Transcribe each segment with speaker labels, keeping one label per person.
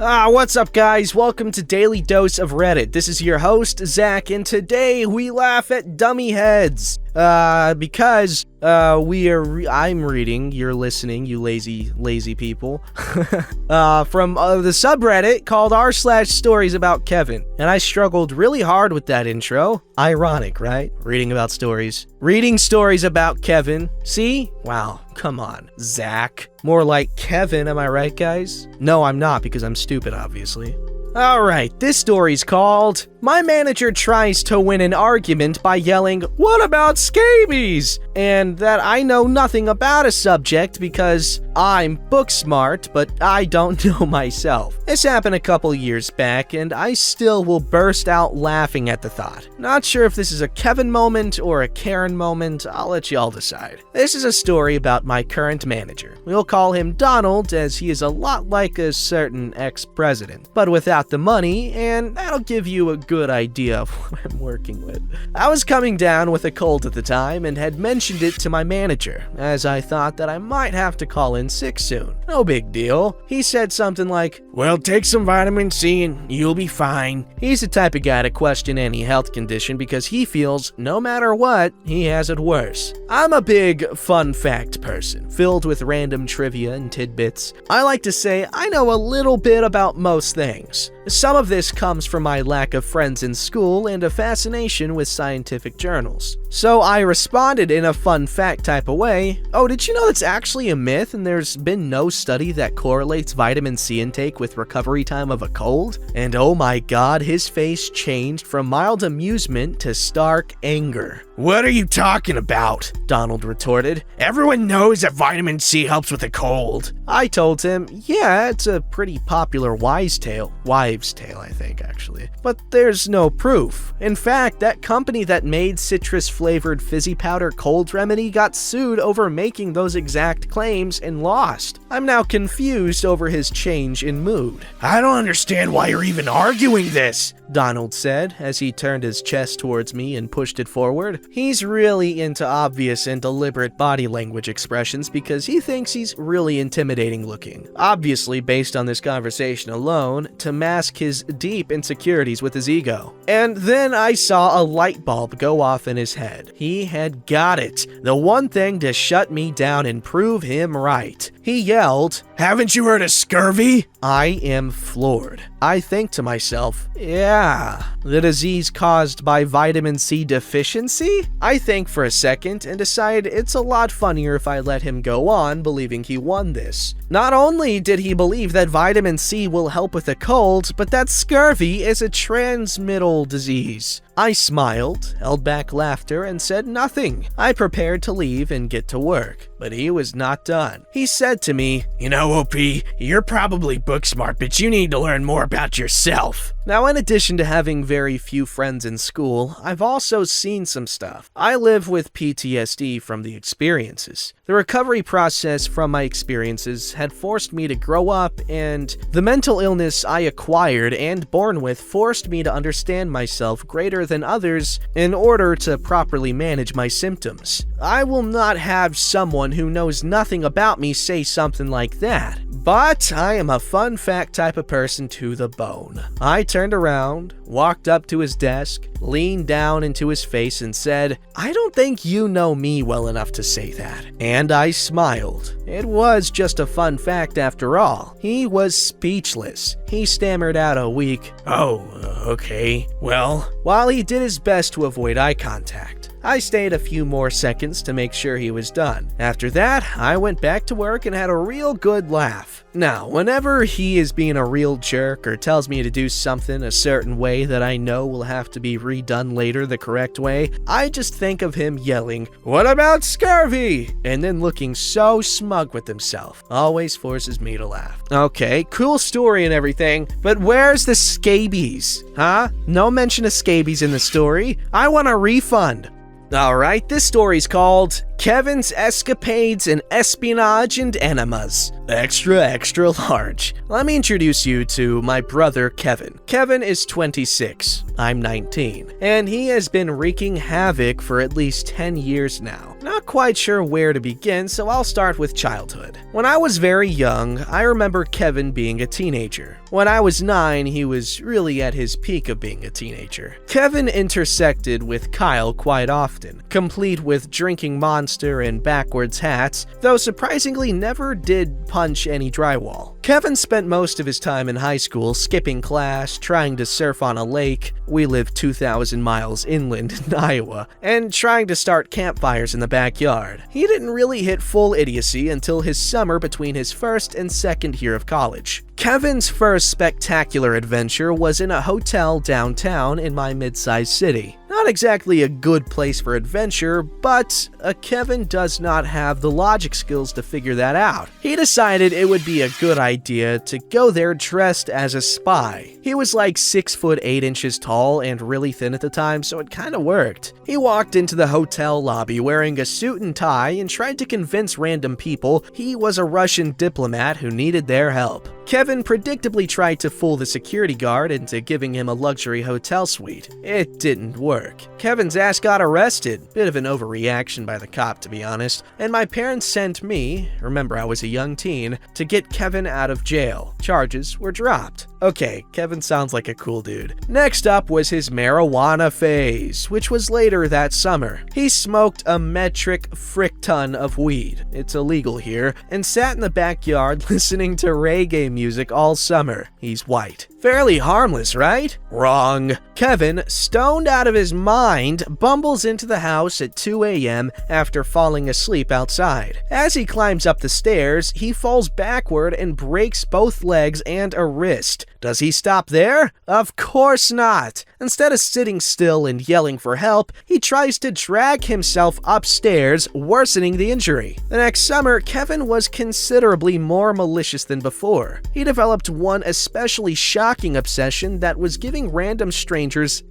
Speaker 1: What's up, guys? Welcome to Daily Dose of Reddit. This is your host, Zach, and today we laugh at dummy heads. Because I'm reading, you're listening, you lazy people, from the subreddit called r/StoriesAboutKevin. And I struggled really hard with that intro. Ironic, right? Reading stories about Kevin. See? Wow, come on, Zach. More like Kevin, am I right, guys? No, I'm not, because I'm stupid, obviously. Alright, this story's called, My Manager Tries to Win an Argument by Yelling, What about scabies? And that I know nothing about a subject because I'm book smart, but I don't know myself. This happened a couple years back, and I still will burst out laughing at the thought. Not sure if this is a Kevin moment or a Karen moment, I'll let y'all decide. This is a story about my current manager. We'll call him Donald, as he is a lot like a certain ex-president, but without the money, and that'll give you a good idea of what I'm working with. I was coming down with a cold at the time and had mentioned it to my manager, as I thought that I might have to call in sick soon. No big deal. He said something like, well, take some vitamin C and you'll be fine. He's the type of guy to question any health condition because he feels no matter what, he has it worse. I'm a big fun fact person, filled with random trivia and tidbits. I like to say I know a little bit about most things. Some of this comes from my lack of friends in school and a fascination with scientific journals. So I responded in a fun fact type of way, oh, did you know it's actually a myth and there's been no study that correlates vitamin C intake with recovery time of a cold? And oh my god, his face changed from mild amusement to stark anger.
Speaker 2: What are you talking about? Donald retorted. Everyone knows that vitamin C helps with a cold.
Speaker 1: I told him, yeah, it's a pretty popular wives' tale, I think, actually. But there's no proof. In fact, that company that made citrus-flavored fizzy powder cold remedy got sued over making those exact claims and lost. I'm now confused over his change in mood.
Speaker 2: I don't understand why you're even arguing this,
Speaker 1: Donald said as he turned his chest towards me and pushed it forward. He's really into obvious and deliberate body language expressions because he thinks he's really intimidating looking. Obviously, based on this conversation alone, to mask his deep insecurities with his ego. And then I saw a light bulb go off in his head. He had got it. The one thing to shut me down and prove him right. He yelled,
Speaker 2: haven't you heard of scurvy?
Speaker 1: I am floored. I think to myself, yeah, the disease caused by vitamin C deficiency? I think for a second and decide it's a lot funnier if I let him go on believing he won this. Not only did he believe that vitamin C will help with a cold, but that scurvy is a transmittal disease. I smiled, held back laughter, and said nothing. I prepared to leave and get to work, but he was not done. He said to me,
Speaker 2: you know, OP, you're probably book smart, but you need to learn more about yourself.
Speaker 1: Now, in addition to having very few friends in school, I've also seen some stuff. I live with PTSD from the experiences. The recovery process from my experiences had forced me to grow up, and the mental illness I acquired and born with forced me to understand myself greater than others in order to properly manage my symptoms. I will not have someone who knows nothing about me say something like that, but I am a fun fact type of person to the bone. I turned around, walked up to his desk, leaned down into his face and said, I don't think you know me well enough to say that. And I smiled. It was just a fun fact after all. He was speechless. He stammered out a weak,
Speaker 2: oh, okay, well,
Speaker 1: while he did his best to avoid eye contact. I stayed a few more seconds to make sure he was done. After that, I went back to work and had a real good laugh. Now, whenever he is being a real jerk or tells me to do something a certain way that I know will have to be redone later the correct way, I just think of him yelling, what about scurvy? And then looking so smug with himself. Always forces me to laugh. Okay, cool story and everything, but where's the scabies? Huh? No mention of scabies in the story. I want a refund. Alright, this story's called Kevin's escapades in espionage and enemas. Extra, extra large. Let me introduce you to my brother Kevin. Kevin is 26. I'm 19. And he has been wreaking havoc for at least 10 years now. Not quite sure where to begin, so I'll start with childhood. When I was very young, I remember Kevin being a teenager. When I was 9, he was really at his peak of being a teenager. Kevin intersected with Kyle quite often, complete with drinking Monster and backwards hats, though surprisingly never did punch any drywall. Kevin spent most of his time in high school skipping class, trying to surf on a lake — we live 2,000 miles inland in Iowa — and trying to start campfires in the backyard. He didn't really hit full idiocy until his summer between his first and second year of college. Kevin's first spectacular adventure was in a hotel downtown in my mid-sized city. Not exactly a good place for adventure, but Kevin does not have the logic skills to figure that out. He decided it would be a good idea to go there dressed as a spy. He was like 6 foot 8 inches tall and really thin at the time, so it kinda worked. He walked into the hotel lobby wearing a suit and tie and tried to convince random people he was a Russian diplomat who needed their help. Kevin predictably tried to fool the security guard into giving him a luxury hotel suite. It didn't work. Kevin's ass got arrested. Bit of an overreaction by the cop, to be honest, and my parents sent me — remember I was a young teen — to get Kevin out of jail. Charges were dropped. Okay, Kevin sounds like a cool dude. Next up was his marijuana phase, which was later that summer. He smoked a metric frick ton of weed — it's illegal here — and sat in the backyard listening to reggae music all summer. He's white. Fairly harmless, right? Wrong. Kevin, stoned out of his mind, bumbles into the house at 2 a.m. after falling asleep outside. As he climbs up the stairs, he falls backward and breaks both legs and a wrist. Does he stop there? Of course not. Instead of sitting still and yelling for help, he tries to drag himself upstairs, worsening the injury. The next summer, Kevin was considerably more malicious than before. He developed one especially shocking obsession that was giving random strangers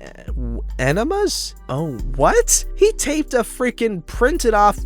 Speaker 1: enemas? Oh, what? He taped a freaking printed off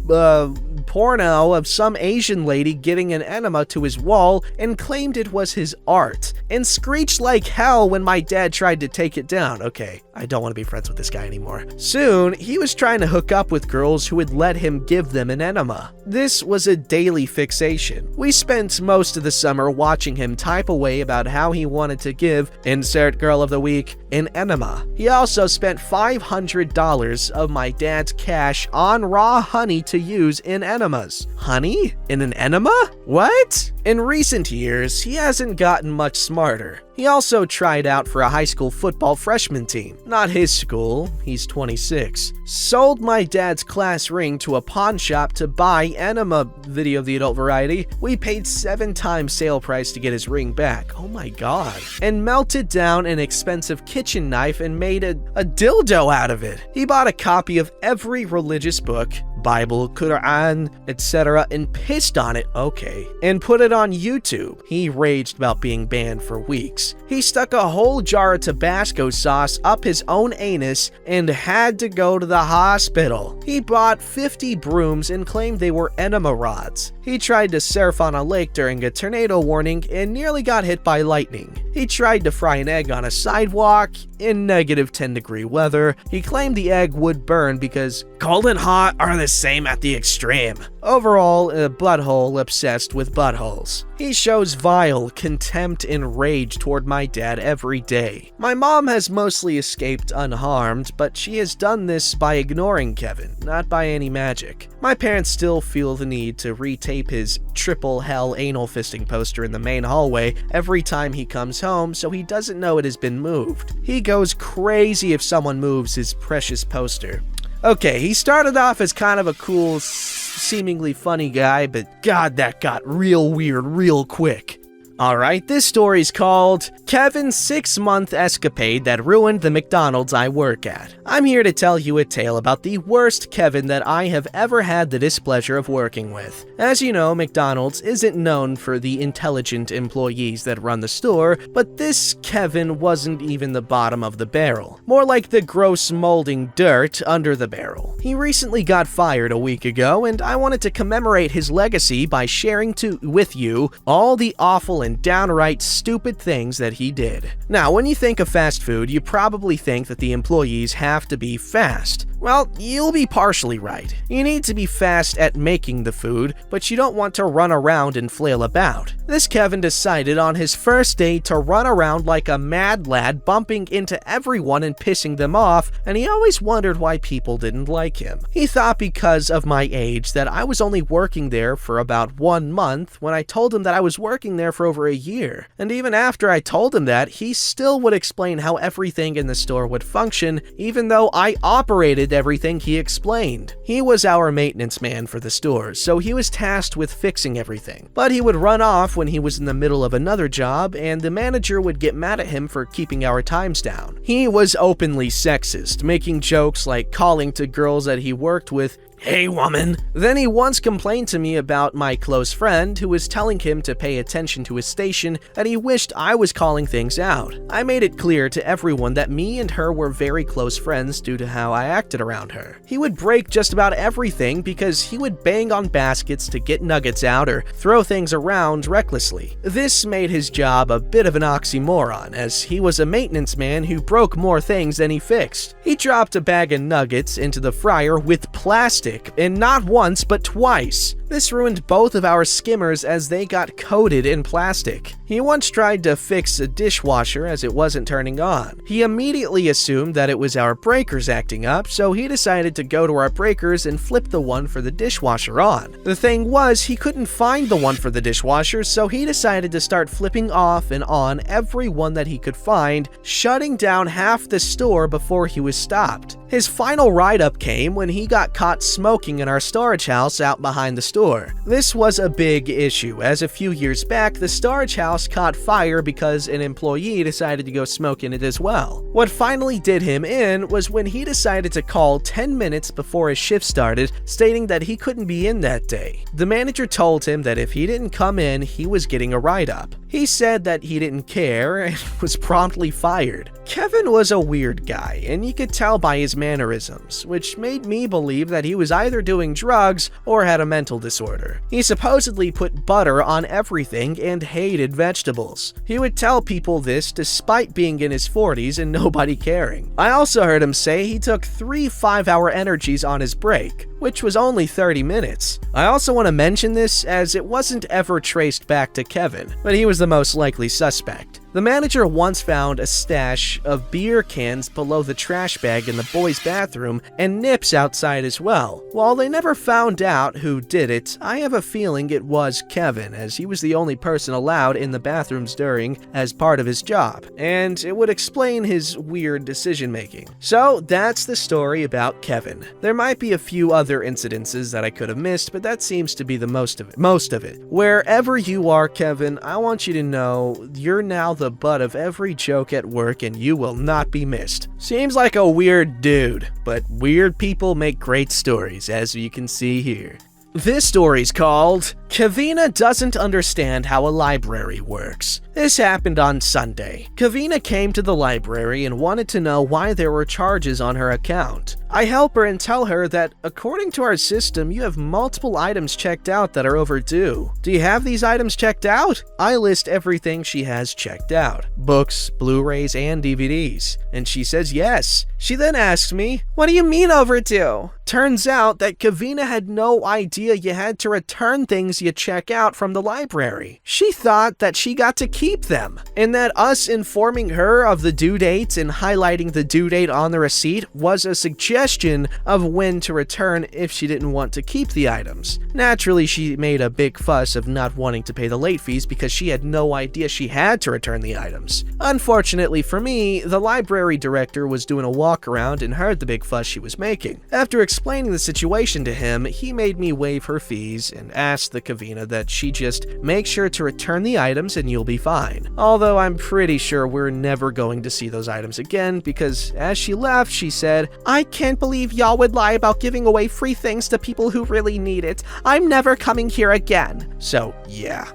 Speaker 1: porno of some Asian lady getting an enema to his wall and claimed it was his art, and screeched like hell when my dad tried to take it down. Okay, I don't want to be friends with this guy anymore. Soon, he was trying to hook up with girls who would let him give them an enema. This was a daily fixation. We spent most of the summer watching him type away about how he wanted to give — insert girl of the week — an enema. He also spent $500 of my dad's cash on raw honey to use in enemas. Honey? In an enema? What? In recent years, he hasn't gotten much smarter. He also tried out for a high school football freshman team. Not his school, he's 26. Sold my dad's class ring to a pawn shop to buy enema — video of the adult variety. We paid 7 times sale price to get his ring back. Oh my god. And melted down an expensive kitchen knife and made a dildo out of it. He bought a copy of every religious book — Bible, Quran, etc. — and pissed on it, okay, and put it on YouTube. He raged about being banned for weeks. He stuck a whole jar of Tabasco sauce up his own anus and had to go to the hospital. He bought 50 brooms and claimed they were enema rods. He tried to surf on a lake during a tornado warning and nearly got hit by lightning. He tried to fry an egg on a sidewalk in negative 10-degree weather. He claimed the egg would burn because
Speaker 2: Cold and hot are the same at the extreme.
Speaker 1: overall, a butthole obsessed with buttholes. He shows vile contempt and rage toward my dad every day. My mom has mostly escaped unharmed, but she has done this by ignoring Kevin, not by any magic. My parents still feel the need to retape his triple hell anal fisting poster in the main hallway every time he comes home so he doesn't know it has been moved. He goes crazy if someone moves his precious poster. Okay, he started off as kind of a cool, seemingly funny guy, but god, that got real weird real quick. Alright, this story's called Kevin's 6-month escapade that ruined the McDonald's I work at. I'm here to tell you a tale about the worst Kevin that I have ever had the displeasure of working with. As you know, McDonald's isn't known for the intelligent employees that run the store, but this Kevin wasn't even the bottom of the barrel. More like the gross molding dirt under the barrel. He recently got fired a week ago, and I wanted to commemorate his legacy by sharing with you all the awful and downright stupid things that he did. Now, when you think of fast food, you probably think that the employees have to be fast. Well, you'll be partially right. You need to be fast at making the food, but you don't want to run around and flail about. This Kevin decided on his first day to run around like a mad lad, bumping into everyone and pissing them off, and he always wondered why people didn't like him. He thought because of my age that I was only working there for about 1 month, when I told him that I was working there for over a year. And even after I told him that, he still would explain how everything in the store would function, even though I operated everything he explained. He was our maintenance man for the store, so he was tasked with fixing everything. But he would run off when he was in the middle of another job, and the manager would get mad at him for keeping our times down. He was openly sexist, making jokes like calling to girls that he worked with, "Hey, woman." Then he once complained to me about my close friend who was telling him to pay attention to his station, and he wished I was calling things out. I made it clear to everyone that me and her were very close friends due to how I acted around her. He would break just about everything because he would bang on baskets to get nuggets out or throw things around recklessly. This made his job a bit of an oxymoron, as he was a maintenance man who broke more things than he fixed. He dropped a bag of nuggets into the fryer with plastic, and not once but twice. This ruined both of our skimmers as they got coated in plastic. He once tried to fix a dishwasher as it wasn't turning on. He immediately assumed that it was our breakers acting up, so he decided to go to our breakers and flip the one for the dishwasher on. The thing was, he couldn't find the one for the dishwasher, so he decided to start flipping off and on every one that he could find, shutting down half the store before he was stopped. His final write-up came when he got caught smoking in our storage house out behind the store. This was a big issue, as a few years back, the storage house caught fire because an employee decided to go smoke in it as well. What finally did him in was when he decided to call 10 minutes before his shift started, stating that he couldn't be in that day. The manager told him that if he didn't come in, he was getting a write-up. He said that he didn't care and was promptly fired. Kevin was a weird guy, and you could tell by his mannerisms, which made me believe that he was either doing drugs or had a mental disorder. He supposedly put butter on everything and hated vegetables. He would tell people this despite being in his 40s and nobody caring. I also heard him say he took 3 5-hour energies on his break, which was only 30 minutes. I also want to mention this as it wasn't ever traced back to Kevin, but he was the most likely suspect. The manager once found a stash of beer cans below the trash bag in the boys' bathroom and nips outside as well. While they never found out who did it, I have a feeling it was Kevin, as he was the only person allowed in the bathrooms during as part of his job, and it would explain his weird decision making. So that's the story about Kevin. There might be a few other incidences that I could have missed, but that seems to be the most of it. Wherever you are, Kevin, I want you to know you're now the butt of every joke at work and you will not be missed. Seems like a weird dude, but weird people make great stories, as you can see here. This story's called Karena Doesn't Understand How a Library Works. This happened on Sunday. Karena came to the library and wanted to know why there were charges on her account. I help her and tell her that according to our system, you have multiple items checked out that are overdue. Do you have these items checked out? I list everything she has checked out. Books, Blu-rays, and DVDs. And she says yes. She then asks me, "What do you mean overdue?" Turns out that Karena had no idea you had to return things you check out from the library. She thought that she got to keep them, and that us informing her of the due dates and highlighting the due date on the receipt was a suggestion of when to return if she didn't want to keep the items. Naturally, she made a big fuss of not wanting to pay the late fees because she had no idea she had to return the items. Unfortunately for me, the library director was doing a walk around and heard the big fuss she was making. After explaining the situation to him, he made me waive her fees and asked the Kavina that she just make sure to return the items and you'll be fine. Although I'm pretty sure we're never going to see those items again, because as she left, she said, "I can't believe y'all would lie about giving away free things to people who really need it. I'm never coming here again." So, yeah.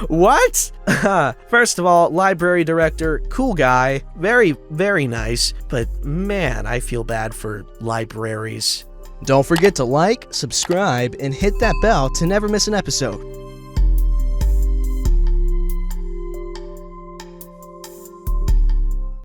Speaker 1: What? First of all, library director, cool guy, very, very nice, but man, I feel bad for libraries.
Speaker 3: Don't forget to like, subscribe, and hit that bell to never miss an episode.